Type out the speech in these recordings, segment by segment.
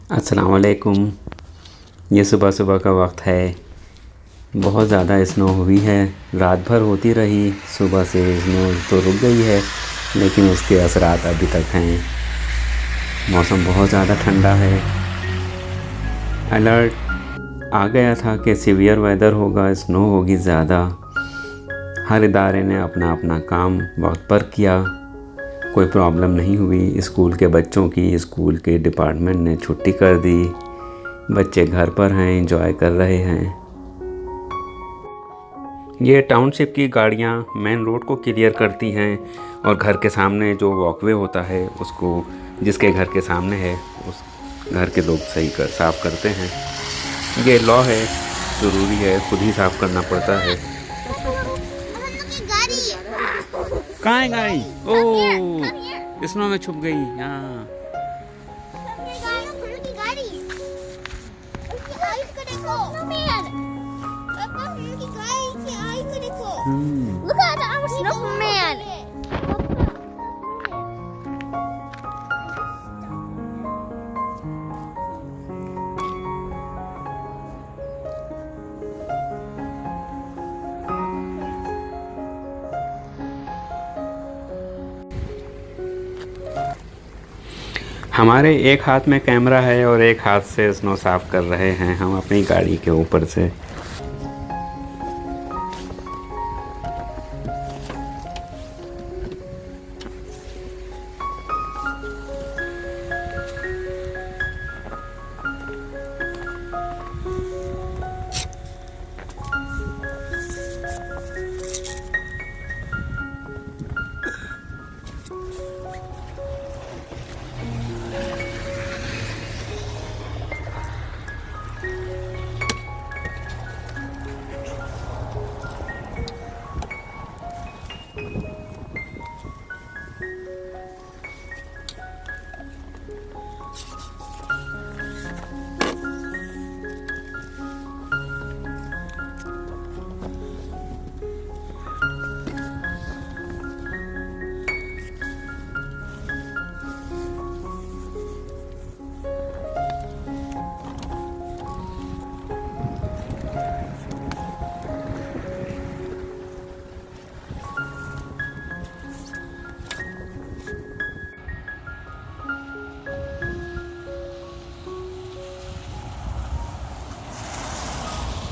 अस्सलाम वालेकुम। ये सुबह सुबह का वक्त है। बहुत ज़्यादा स्नो हुई है, रात भर होती रही। सुबह से स्नो तो रुक गई है, लेकिन उसके असरात अभी तक हैं। मौसम बहुत ज़्यादा ठंडा है। अलर्ट आ गया था कि सीवियर वेदर होगा, स्नो होगी ज़्यादा। हर इदारे ने अपना अपना काम वक्त पर किया, कोई प्रॉब्लम नहीं हुई। स्कूल के बच्चों की, स्कूल के डिपार्टमेंट ने छुट्टी कर दी। बच्चे घर पर हैं, एंजॉय कर रहे हैं। ये टाउनशिप की गाड़ियाँ मेन रोड को क्लियर करती हैं और घर के सामने जो वॉकवे होता है उसको, जिसके घर के सामने है उस घर के लोग साफ़ करते हैं। ये लॉ है, ज़रूरी है, खुद ही साफ़ करना पड़ता है। कहाँ है गाड़ी? ओह, स्नो में छुप गई। हाँ, Look at our snowman. हमारे एक हाथ में कैमरा है और एक हाथ से स्नो साफ़ कर रहे हैं हम अपनी गाड़ी के ऊपर से।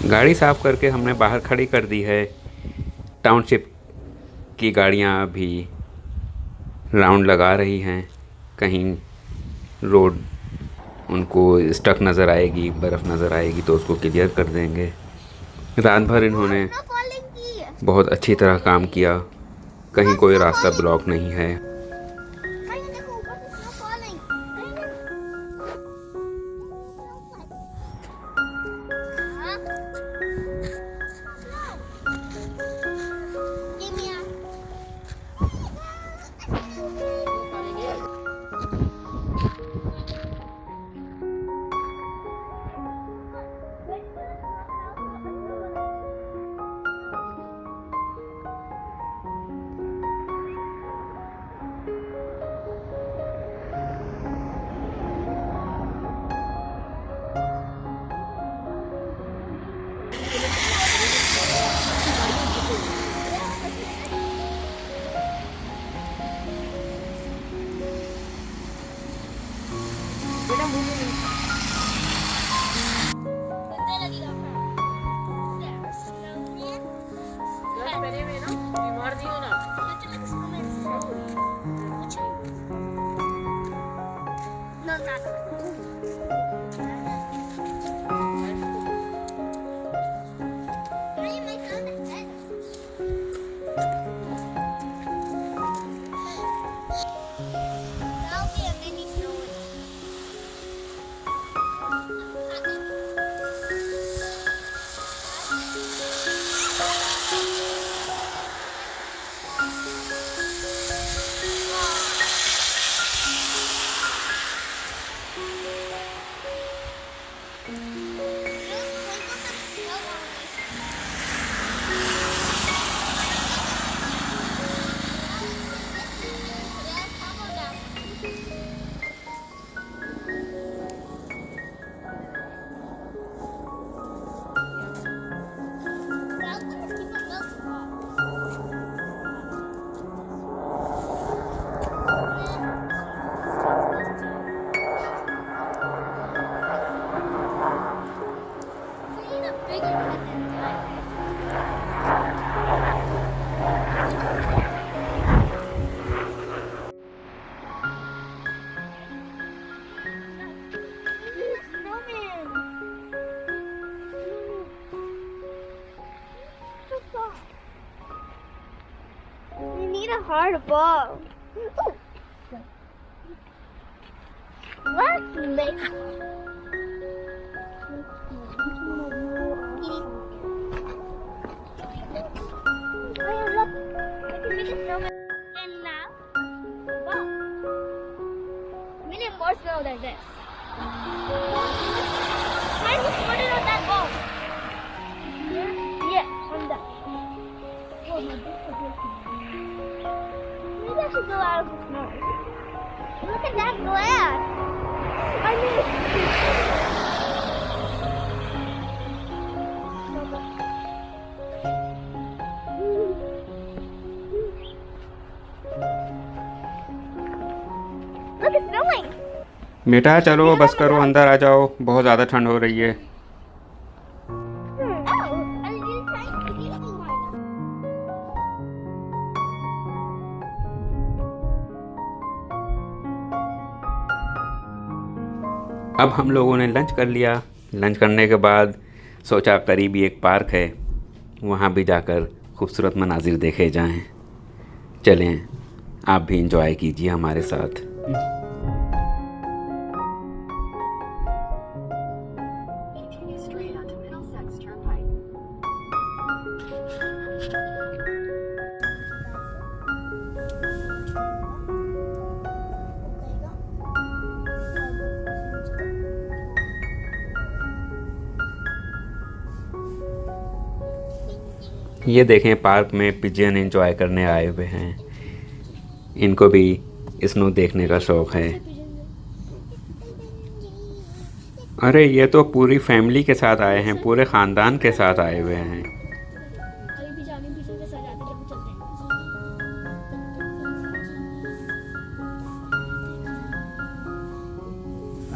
गाड़ी साफ़ करके हमने बाहर खड़ी कर दी है। टाउनशिप की गाड़ियाँ भी राउंड लगा रही हैं। कहीं रोड उनको स्टक नज़र आएगी, बर्फ़ नज़र आएगी तो उसको क्लियर कर देंगे। रात भर इन्होंने बहुत अच्छी तरह काम किया, कहीं कोई रास्ता ब्लॉक नहीं है। hard ball. Let's make. And now, wow, we need more snow than this. Why did you put it on that ball? Yeah, on that. Oh, my goodness. Maybe I should go out of the snow. Look at that glass. I Look, it's snowing. बेटा चलो बस करो, अंदर आ जाओ, बहुत ज़्यादा ठंड हो रही है। Oh, and you trying to eat one. अब हम लोगों ने लंच कर लिया। लंच करने के बाद सोचा करीबी एक पार्क है, वहाँ भी जाकर खूबसूरत मनाजिर देखे जाएं। चलें, आप भी इंजॉय कीजिए हमारे साथ। ये देखें, पार्क में पिजियन एंजॉय करने आए हुए हैं। इनको भी स्नो देखने का शौक़ है। अरे ये तो पूरी फैमिली के साथ आए हैं, पूरे ख़ानदान के साथ आए हुए हैं।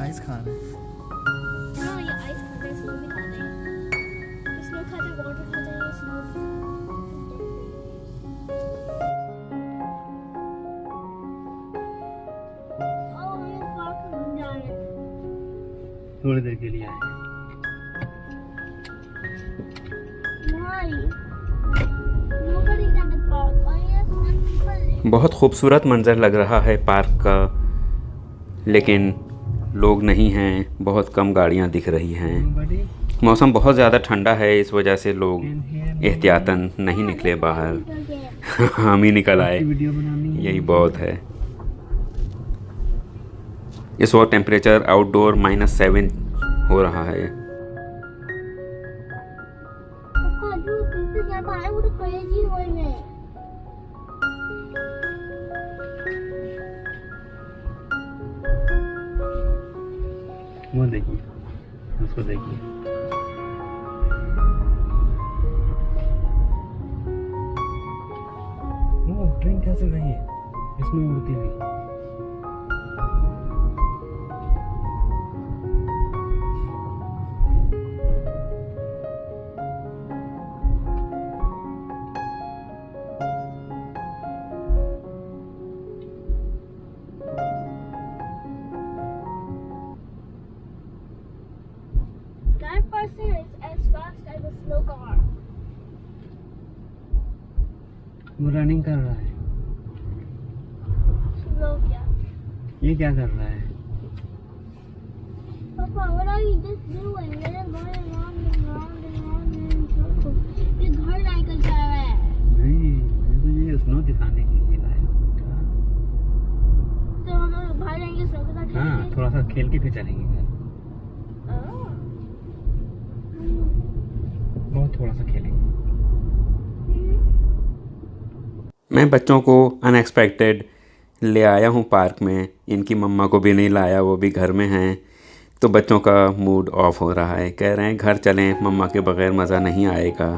आइस खा रहे हैं। हाँ, ये आइस खाते हैं, स्नो भी खाते हैं। स्नो खाते हैं, वाटर खाते हैं, स्नो। ओह, ये पार्क में जा रहे हैं। थोड़ी देर के लिए आए। Why? Nobody's at the park. Why is one people? बहुत खूबसूरत मंज़र लग रहा है पार्क का, लेकिन लोग नहीं हैं, बहुत कम गाड़ियाँ दिख रही हैं। मौसम बहुत ज़्यादा ठंडा है, इस वजह से लोग एहतियातन नहीं निकले बाहर। हम ही निकल आए, वीडियो बनानी है। यही बहुत है। इस वक्त टेम्परेचर आउटडोर -7 हो रहा है। Papa, dude, this is Papa. I would have crazy doing it. वो देखिए, उसको देखिए। वो ट्रेन कैसे गई है इसमें उड़ती हुई? That person is as fast as a slow car. वो रनिंग कर रहा है। Slow, yeah. ये क्या कर रहा है? Papa, what are you just doing? You're just going around and round and round and in circles. ये घर साइकिल चला रहा है। नहीं, मैं तो ये स्नो दिखाने के लिए लाया था। तो हम लोग बाहर जाएंगे स्नो के साथ हाँ, खेलेंगे। थोड़ा सा खेल के फिर चलेंगे घर। Oh. बहुत थोड़ा सा खेलेंगे। मैं बच्चों को अनएक्सपेक्टेड ले आया हूँ पार्क में। इनकी मम्मा को भी नहीं लाया, वो भी घर में हैं। तो बच्चों का मूड ऑफ हो रहा है, कह रहे हैं घर चलें, मम्मा के बगैर मज़ा नहीं आएगा।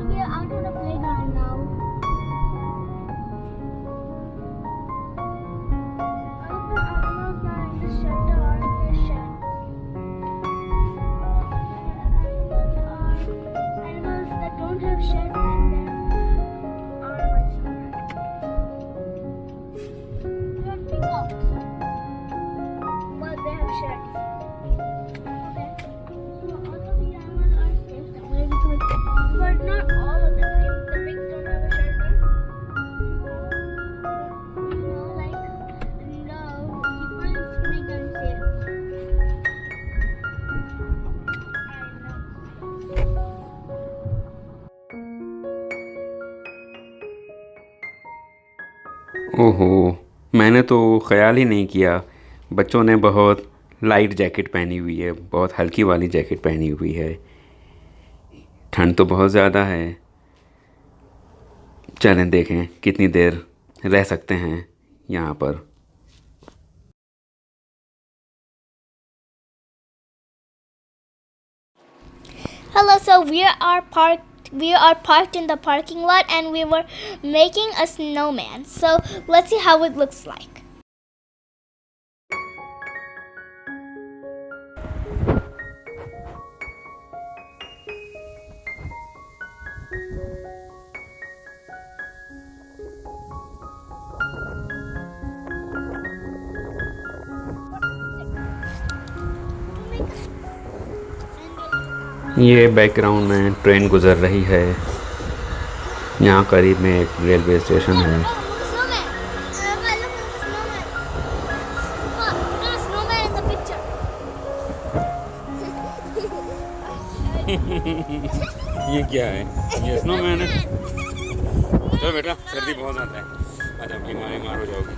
We are out on the playground now. All the animals are in the shelter or in the shed. Animals that don't have sheds in them are like we have peacocks. But ओहो, मैंने तो ख्याल ही नहीं किया। बच्चों ने बहुत light jacket पहनी हुई है, बहुत हल्की वाली जैकेट पहनी हुई है। ठंड तो बहुत ज़्यादा है। चलें देखें कितनी देर रह सकते हैं यहाँ पर। Hello, so we are parked in the parking lot and we were making a snowman. So let's see how it looks like. ये बैकग्राउंड में ट्रेन गुज़र रही है। यहाँ करीब में एक रेलवे स्टेशन है। Look, snowman. Look, snowman. Look, there's a snowman in the picture. ये क्या है? ये स्नोमैन है। चलो बेटा, सर्दी बहुत ज़्यादा है, अच्छा बीमार हो जाओगी।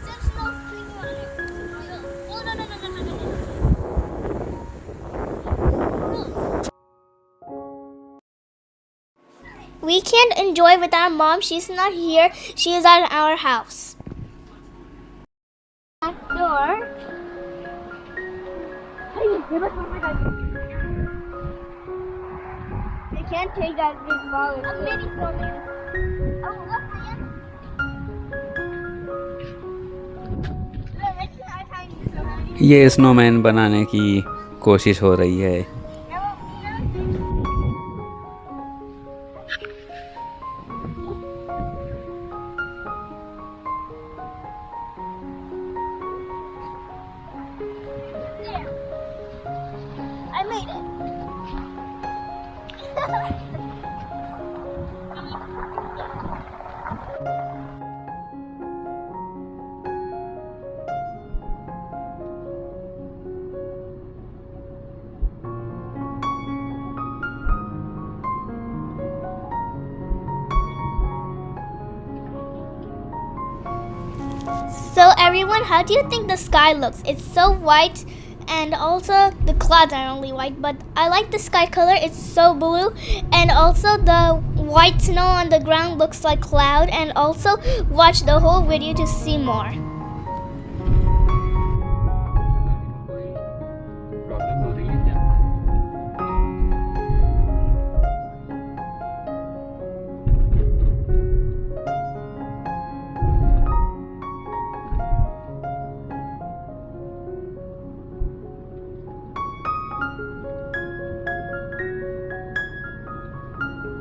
There's snow king on it. Oh, no. We can't enjoy with our mom. She's not here. She is at our house. Back door. I can't take that big ball. A mini snowman. Oh, look, man. Look, it's our tiny snowman. ये snowman बनाने की कोशिश हो रही है। I made it. So everyone, how do you think the sky looks? It's so white and also the clouds are only white, but I like the sky color. It's so blue, and also the white snow on the ground looks like cloud. And also watch the whole video to see more. कोई problem हो रही है क्या?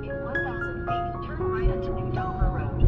In 1,000 feet, turn right onto New Dover Road.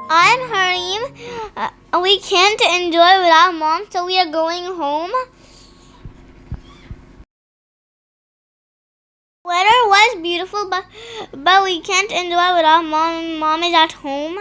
I'm Harim. We can't enjoy without mom, so we are going home. Weather was beautiful, but we can't enjoy without mom. Mom is at home.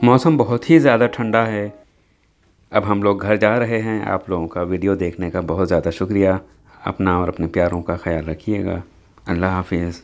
मौसम बहुत ही ज़्यादा ठंडा है। अब हम लोग घर जा रहे हैं। आप लोगों का वीडियो देखने का बहुत ज़्यादा शुक्रिया। अपना और अपने प्यारों का ख्याल रखिएगा। अल्लाह हाफिज़।